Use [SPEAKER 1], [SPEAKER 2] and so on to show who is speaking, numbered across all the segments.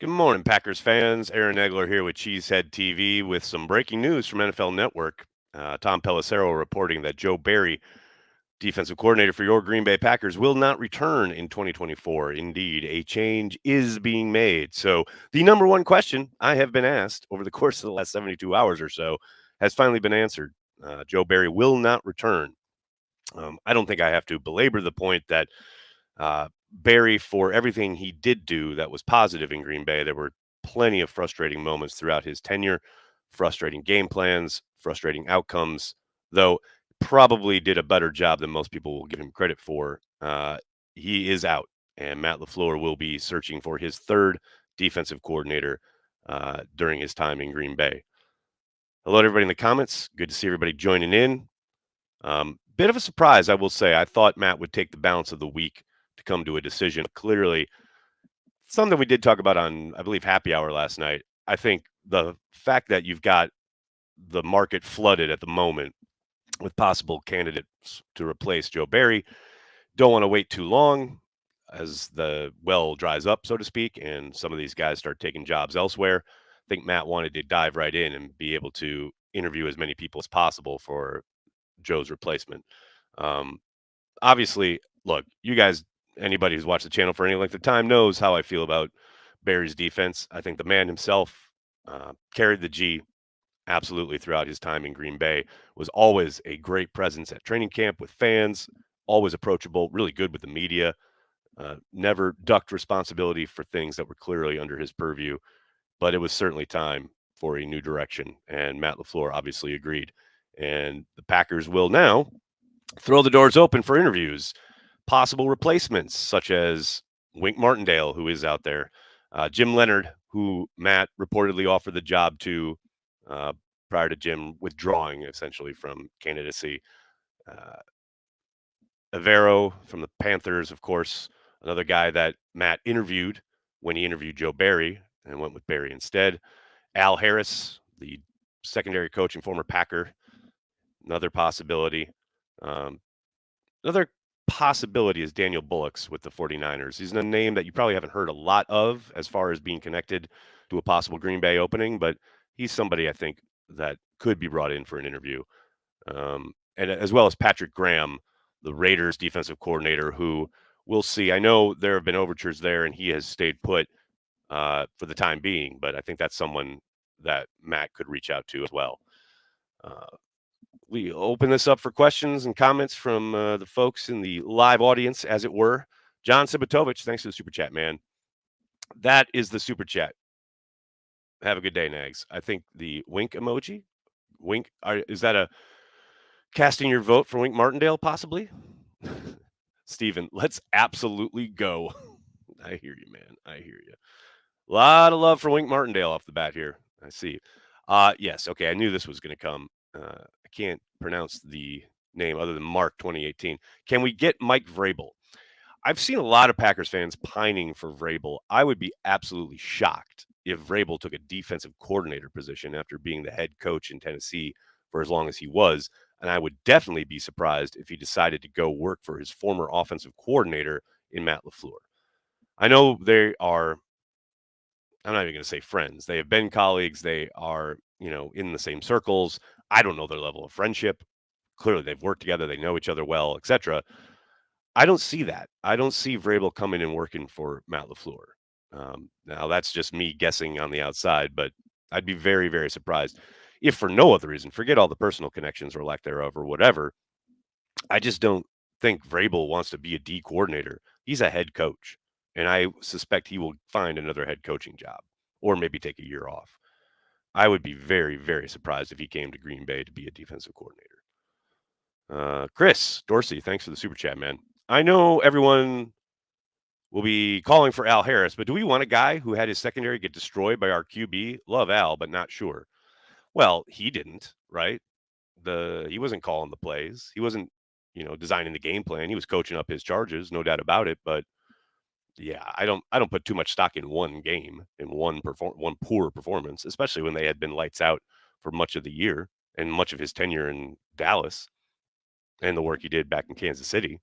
[SPEAKER 1] Good morning, Packers fans. Aaron Egler here with Cheesehead TV with some breaking news from NFL Network. Tom Pelissero reporting that Joe Barry, defensive coordinator for your Green Bay Packers, will not return in 2024. Indeed, a change is being made. So, the number one question I have been asked over the course of the last 72 hours or so has finally been answered. Joe Barry will not return. I don't think I have to belabor the point that Barry, for everything he did do that was positive in Green Bay, there were plenty of frustrating moments throughout his tenure, frustrating game plans, frustrating outcomes, though probably did a better job than most people will give him credit for. He is out, and Matt LaFleur will be searching for his third defensive coordinator during his time in Green Bay. Hello, to everybody in the comments. Good to see everybody joining in. Bit of a surprise, I will say. I thought Matt would take the balance of the week to come to a decision. Clearly, something we did talk about on, I believe, Happy Hour last night. I think the fact that you've got the market flooded at the moment with possible candidates to replace Joe Barry, don't want to wait too long as the well dries up, so to speak, and some of these guys start taking jobs elsewhere. I think Matt wanted to dive right in and be able to interview as many people as possible for Joe's replacement. Um, Obviously, look, you guys, anybody who's watched the channel for any length of time knows how I feel about Barry's defense. I think the man himself carried the G absolutely throughout his time in Green Bay, was always a great presence at training camp with fans, always approachable, really good with the media, never ducked responsibility for things that were clearly under his purview. But it was certainly time for a new direction. And Matt LaFleur obviously agreed. And the Packers will now throw the doors open for interviews, possible replacements such as Wink Martindale, who is out there, Jim Leonard, who Matt reportedly offered the job to uh, prior to Jim withdrawing essentially from candidacy. Uh, Avero from the Panthers, of course, another guy that Matt interviewed when he interviewed Joe Barry and went with Barry instead. Al Harris, the secondary coach and former Packer, another possibility. Um, Another possibility is Daniel Bullocks with the 49ers. He's a name that you probably haven't heard a lot of as far as being connected to a possible Green Bay opening, but he's somebody I think that could be brought in for an interview. And as well as Patrick Graham, the Raiders defensive coordinator, who we'll see. I know there have been overtures there, and he has stayed put for the time being, but I think that's someone that Matt could reach out to as well. Uh, we open this up for questions and comments from the folks in the live audience, as it were. John Sibatovich, thanks for the super chat, man. That is the super chat. Have a good day, Nags. I think the wink emoji, is that a casting your vote for Wink Martindale, possibly? Steven, let's absolutely go. I hear you, man. I hear you. A lot of love for Wink Martindale off the bat here. I see. Yes. Okay. I knew this was going to come. I can't pronounce the name other than Mark 2018. Can we get Mike Vrabel? I've seen a lot of Packers fans pining for Vrabel. I would be absolutely shocked if Vrabel took a defensive coordinator position after being the head coach in Tennessee for as long as he was. And I would definitely be surprised if he decided to go work for his former offensive coordinator in Matt LaFleur. I know they are, I'm not even going to say friends. They have been colleagues. They are, in the same circles. I don't know their level of friendship. Clearly, they've worked together. They know each other well, etc. I don't see that. I don't see Vrabel coming and working for Matt LaFleur. Now, that's just me guessing on the outside, but I'd be very, very surprised if for no other reason, forget all the personal connections or lack thereof or whatever. I just don't think Vrabel wants to be a D coordinator. He's a head coach, and I suspect he will find another head coaching job or maybe take a year off. I would be very, very surprised if he came to Green Bay to be a defensive coordinator. Chris Dorsey, thanks for the super chat, man. I know everyone will be calling for Al Harris, but do we want a guy who had his secondary get destroyed by our QB? Love Al, but not sure. Well, he didn't, right? He wasn't calling the plays. He wasn't, designing the game plan. He was coaching up his charges, no doubt about it. But yeah, I don't put too much stock in one game, in one poor performance, especially when they had been lights out for much of the year and much of his tenure in Dallas and the work he did back in Kansas City.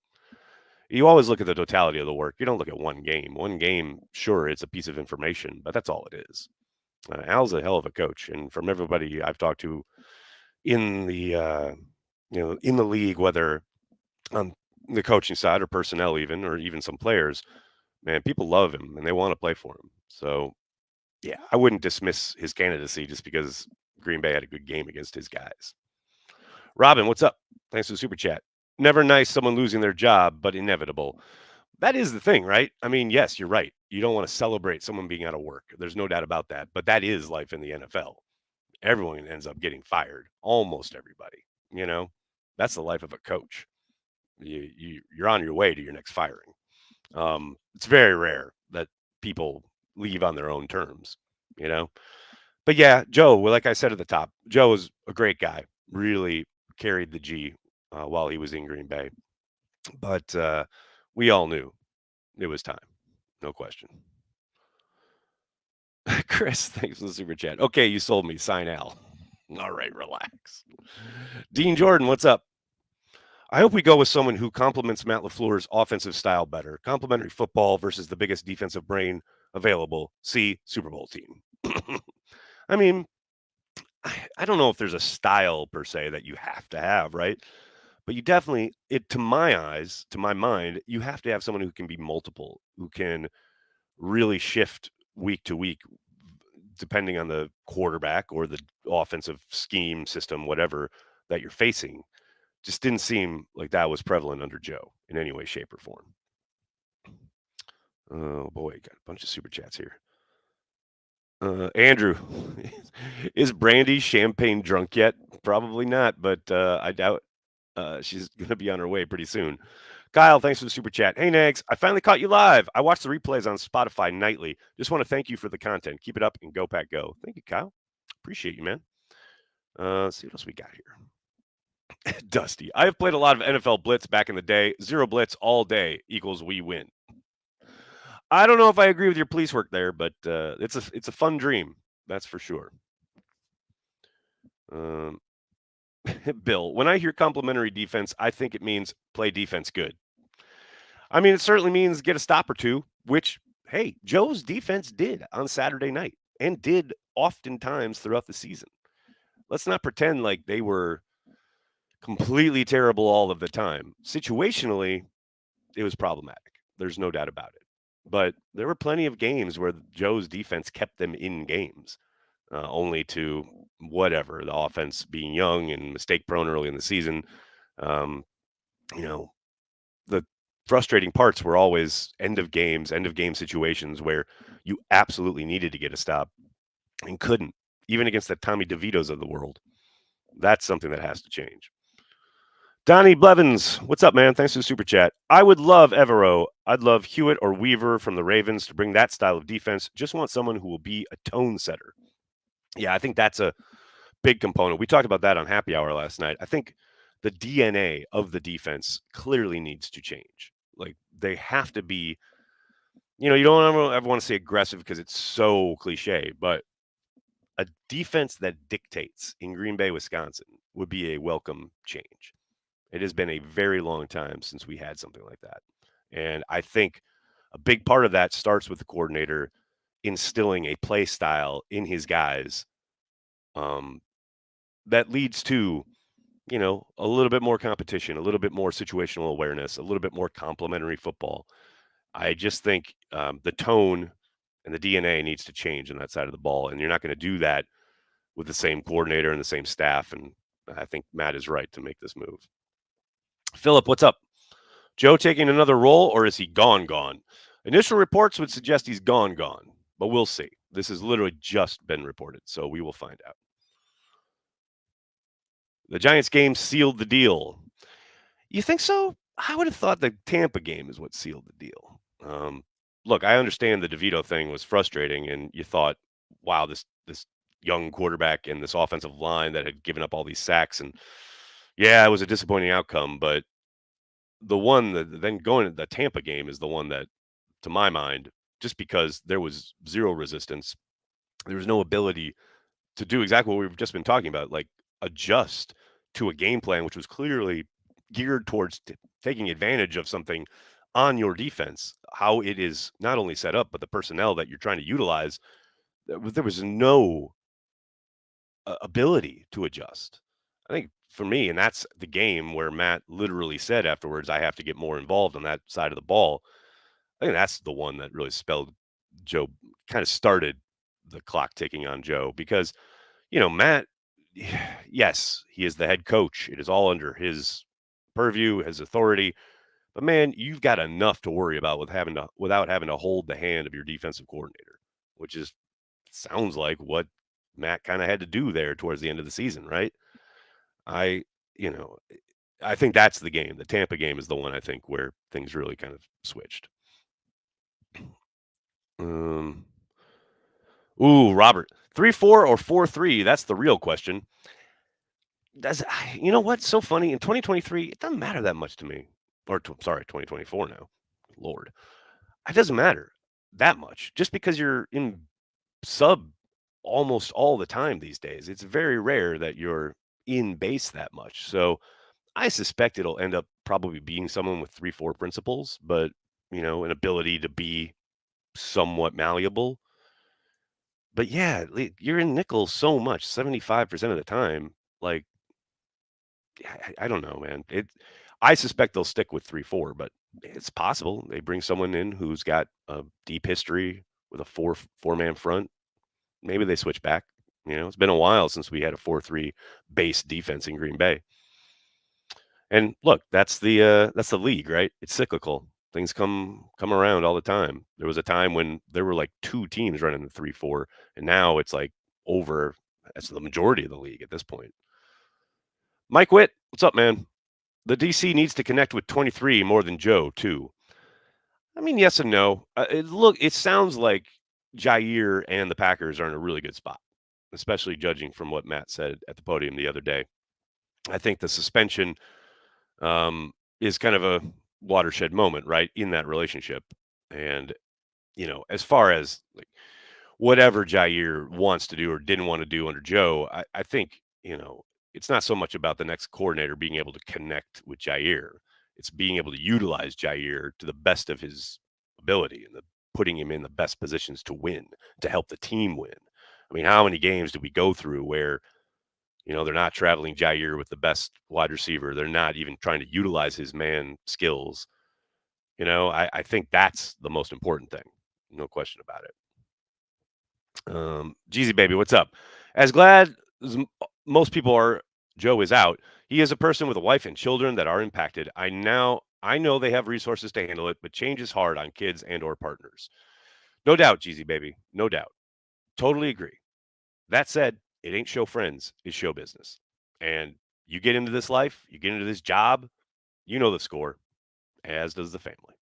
[SPEAKER 1] You always look at the totality of the work. You don't look at one game. One game, sure, it's a piece of information, but that's all it is. Al's a hell of a coach, and from everybody I've talked to in the in the league, whether on the coaching side or personnel, even or even some players, man, people love him and they want to play for him. So yeah, I wouldn't dismiss his candidacy just because Green Bay had a good game against his guys. Robin, what's up? Thanks for the super chat. Never nice someone losing their job, but inevitable. That is the thing, right? I mean, yes, you're right. You don't want to celebrate someone being out of work. There's no doubt about that. But that is life in the NFL. Everyone ends up getting fired. Almost everybody. You know, that's the life of a coach. You're on your way to your next firing. It's very rare that people leave on their own terms. You know, but yeah, Joe. Like I said at the top, Joe is a great guy. Really carried the G while he was in Green Bay. But we all knew it was time. No question. Chris, thanks for the super chat. Okay, you sold me. Sign Al. All right, relax. Dean Jordan, what's up? I hope we go with someone who complements Matt LaFleur's offensive style better. Complementary football versus the biggest defensive brain available. See Super Bowl team. I mean, I don't know if there's a style per se that you have to have, right? But you definitely, it to my eyes, to my mind, you have to have someone who can be multiple, who can really shift week to week depending on the quarterback or the offensive scheme system, whatever that you're facing. Just didn't seem like that was prevalent under Joe in any way, shape, or form. Oh boy, got a bunch of super chats here. Andrew, is Brandy champagne drunk yet? Probably not, but I doubt she's going to be on her way pretty soon. Kyle, thanks for the super chat. Hey, Nags, I finally caught you live. I watch the replays on Spotify nightly. Just want to thank you for the content. Keep it up and go, Pack, go. Thank you, Kyle. Appreciate you, man. Let's see what else we got here. Dusty, I have played a lot of NFL Blitz back in the day. Zero Blitz all day equals we win. I don't know if I agree with your police work there, but it's a fun dream. That's for sure. Bill, when I hear complimentary defense, I think it means play defense good. I mean, it certainly means get a stop or two, which, hey, Joe's defense did on Saturday night and did oftentimes throughout the season. Let's not pretend like they were completely terrible all of the time. Situationally, it was problematic. There's no doubt about it. But there were plenty of games where Joe's defense kept them in games, only to whatever, the offense being young and mistake prone early in the season. Um, you know, the frustrating parts were always end of game situations where you absolutely needed to get a stop and couldn't, even against the Tommy DeVitos of the world. That's something that has to change. Donnie Blevins, what's up, man? Thanks for the super chat. I would love Evero. I'd love Hewitt or Weaver from the Ravens to bring that style of defense. Just want someone who will be a tone setter. Yeah, I think that's a big component. We talked about that on Happy Hour last night. I think the DNA of the defense clearly needs to change. Like they have to be, you don't ever want to say aggressive because it's so cliche, but a defense that dictates in Green Bay, Wisconsin would be a welcome change. It has been a very long time since we had something like that. And I think a big part of that starts with the coordinator instilling a play style in his guys that leads to, a little bit more competition, a little bit more situational awareness, a little bit more complementary football. I just think the tone and the DNA needs to change on that side of the ball. And you're not going to do that with the same coordinator and the same staff. And I think Matt is right to make this move. Philip, what's up? Joe taking another role, or is he gone? Initial reports would suggest he's gone, but we'll see. This has literally just been reported, so we will find out. The Giants game sealed the deal. You think so? I would have thought the Tampa game is what sealed the deal. Look, I understand the DeVito thing was frustrating, and you thought, wow, this young quarterback and this offensive line that had given up all these sacks, and yeah, it was a disappointing outcome. But the one that then going to the Tampa game is the one that, to my mind, just because there was zero resistance, there was no ability to do exactly what we've just been talking about, like adjust to a game plan which was clearly geared towards taking advantage of something on your defense, how it is not only set up, but the personnel that you're trying to utilize, there was no ability to adjust. I think for me, and that's the game where Matt literally said afterwards, I have to get more involved on that side of the ball. I think that's the one that really spelled Joe, kind of started the clock ticking on Joe because, Matt, yes, he is the head coach. It is all under his purview, his authority. But man, you've got enough to worry about without having to hold the hand of your defensive coordinator, which is sounds like what Matt kind of had to do there towards the end of the season, right? I, you know, I think that's the game. The Tampa game is the one I think where things really kind of switched. Um, Robert, 3-4 or 4-3? That's the real question. Does you know what's so funny in 2023? It doesn't matter that much to me. Sorry, 2024 now. Lord, it doesn't matter that much. Just because you're in sub almost all the time these days, it's very rare that you're in base that much. So I suspect it'll end up probably being someone with 3-4 principles, but an ability to be somewhat malleable. But yeah, you're in nickel so much, 75% of the time. Like, I don't know, man. I suspect they'll stick with 3-4, but it's possible they bring someone in who's got a deep history with a four-man front. Maybe they switch back. It's been a while since we had a 4-3 base defense in Green Bay. And look, that's the league, right? It's cyclical. Things come around all the time. There was a time when there were like two teams running the 3-4, and now it's like over. That's the majority of the league at this point. Mike Witt, what's up, man? The DC needs to connect with 23 more than Joe, too. I mean, yes and no. It sounds like Jair and the Packers are in a really good spot, especially judging from what Matt said at the podium the other day. I think the suspension is kind of a watershed moment, right, in that relationship. And, as far as like whatever Jair wants to do or didn't want to do under Joe, I think, it's not so much about the next coordinator being able to connect with Jair. It's being able to utilize Jair to the best of his ability and putting him in the best positions to win, to help the team win. I mean, how many games do we go through where, they're not traveling Jair with the best wide receiver? They're not even trying to utilize his man skills. I think that's the most important thing. No question about it. Jeezy baby, what's up? As glad as most people are, Joe is out. He is a person with a wife and children that are impacted. I know they have resources to handle it, but change is hard on kids and or partners. No doubt, Jeezy baby. No doubt. Totally agree. That said, it ain't show friends, it's show business. And you get into this life, you get into this job, you know the score, as does the family.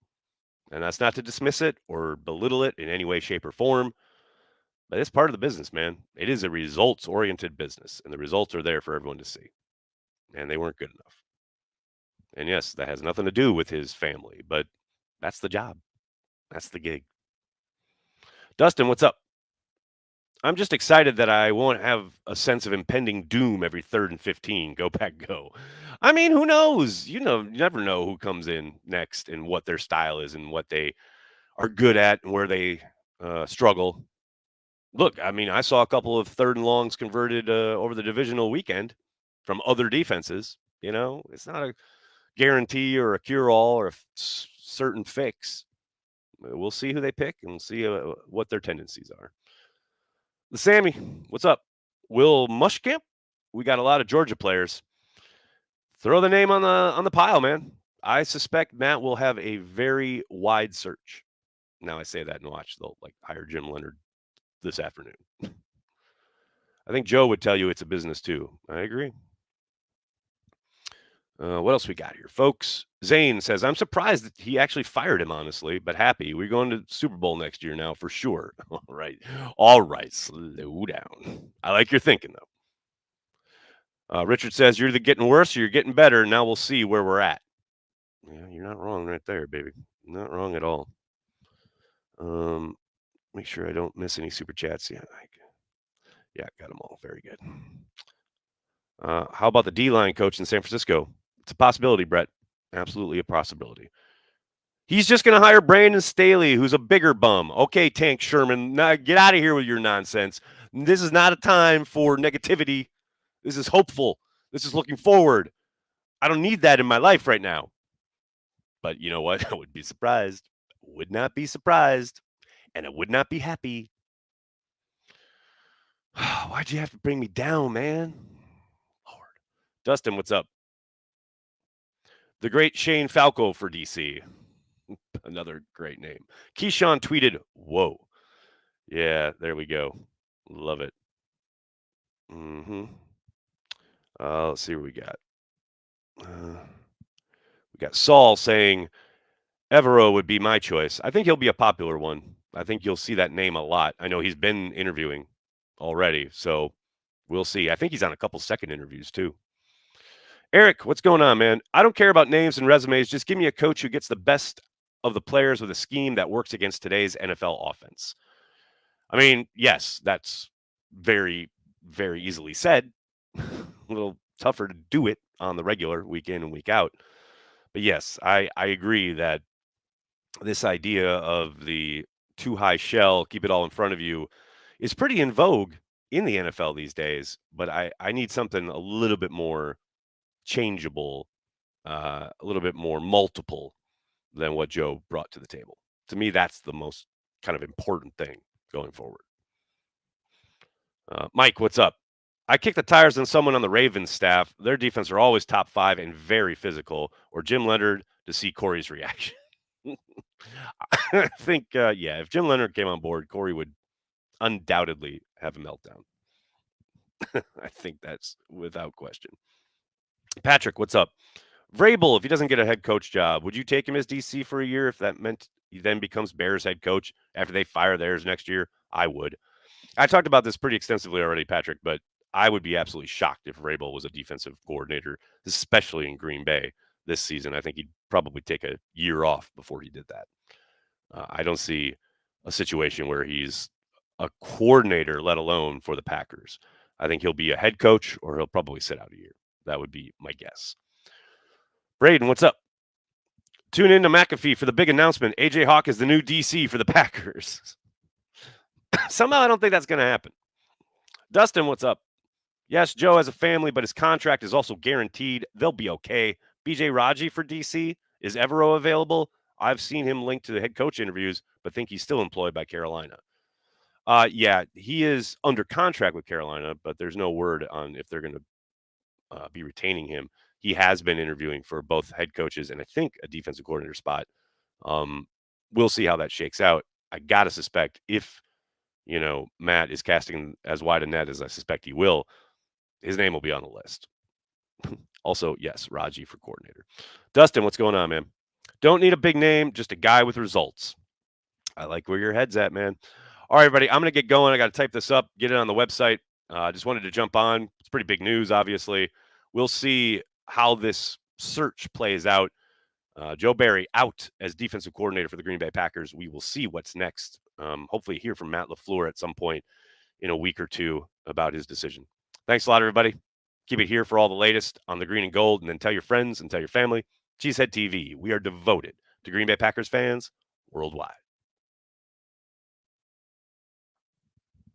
[SPEAKER 1] And that's not to dismiss it or belittle it in any way, shape, or form. But it's part of the business, man. It is a results oriented business, and the results are there for everyone to see. And they weren't good enough. And yes, that has nothing to do with his family, but that's the job. That's the gig. Dustin, what's up? I'm just excited that I won't have a sense of impending doom every 3rd and 15. Go Pack, go. I mean, who knows? You never know who comes in next and what their style is and what they are good at and where they struggle. Look, I mean, I saw a couple of 3rd and longs converted over the divisional weekend from other defenses. It's not a guarantee or a cure-all or a certain fix. We'll see who they pick and we'll see what their tendencies are. The Sammy, what's up? Will Muschamp? We got a lot of Georgia players. Throw the name on the pile, man. I suspect Matt will have a very wide search. Now I say that and watch, they'll hire Jim Leonard this afternoon. I think Joe would tell you it's a business too. I agree. What else we got here, folks? Zane says, I'm surprised that he actually fired him, honestly, but happy. We're going to Super Bowl next year now for sure. All right. All right. Slow down. I like your thinking, though. Richard says, you're either getting worse or you're getting better. Now we'll see where we're at. Yeah, you're not wrong right there, baby. Not wrong at all. Make sure I don't miss any super chats. Yeah, got them all. Very good. How about the D-line coach in San Francisco? It's a possibility, Brett. Absolutely a possibility. He's just going to hire Brandon Staley, who's a bigger bum. Okay, Tank Sherman, now get out of here with your nonsense. This is not a time for negativity. This is hopeful. This is looking forward. I don't need that in my life right now. But you know what? I would be surprised. Would not be surprised. And I would not be happy. Why'd you have to bring me down, man? Lord. Dustin, what's up? The great Shane Falco for DC. Another great name. Keyshawn tweeted, whoa. Yeah, there we go. Love it. Mm-hmm. Let's see what we got. We got Saul saying Evero would be my choice. I think he'll be a popular one. I think you'll see that name a lot. I know he's been interviewing already, so we'll see. I think he's on a couple second interviews too. Eric, what's going on, man? I don't care about names and resumes. Just give me a coach who gets the best of the players with a scheme that works against today's NFL offense. I mean, yes, that's very, very easily said. A little tougher to do it on the regular week in and week out. But yes, I agree that this idea of the too high shell, keep it all in front of you, is pretty in vogue in the NFL these days. But I need something a little bit more changeable, a little bit more multiple than what Joe brought to the table. To me, that's the most kind of important thing going forward. Mike, what's up? I kicked the tires on someone on the Ravens staff. Their defense are always top 5 and very physical. Or Jim Leonard to see Corey's reaction. I think, yeah, if Jim Leonard came on board, Corey would undoubtedly have a meltdown. I think that's without question. Patrick, what's up? Vrabel, if he doesn't get a head coach job, would you take him as DC for a year if that meant he then becomes Bears head coach after they fire theirs next year? I would. I talked about this pretty extensively already, Patrick, but I would be absolutely shocked if Vrabel was a defensive coordinator, especially in Green Bay this season. I think he'd probably take a year off before he did that. I don't see a situation where he's a coordinator, let alone for the Packers. I think he'll be a head coach or he'll probably sit out a year. That would be my guess. Braden, what's up? Tune in to McAfee for the big announcement. AJ Hawk is the new DC for the Packers. Somehow I don't think that's going to happen. Dustin, what's up? Yes, Joe has a family, but his contract is also guaranteed. They'll be okay. BJ Raji for DC. Is Evero available? I've seen him linked to the head coach interviews, but think he's still employed by Carolina. Yeah, he is under contract with Carolina, but there's no word on if they're going to be retaining him. He has been interviewing for both head coaches and I think a defensive coordinator spot. We'll see how that shakes out. I got to suspect if, Matt is casting as wide a net as I suspect he will, his name will be on the list. Also, yes, Raji for coordinator. Dustin, what's going on, man? Don't need a big name, just a guy with results. I like where your head's at, man. All right, everybody, I'm going to get going. I got to type this up, get it on the website. I just wanted to jump on. It's pretty big news, obviously. We'll see how this search plays out. Joe Barry out as defensive coordinator for the Green Bay Packers. We will see what's next. Hopefully hear from Matt LaFleur at some point in a week or two about his decision. Thanks a lot, everybody. Keep it here for all the latest on the green and gold, and then tell your friends and tell your family. Cheesehead TV, we are devoted to Green Bay Packers fans worldwide.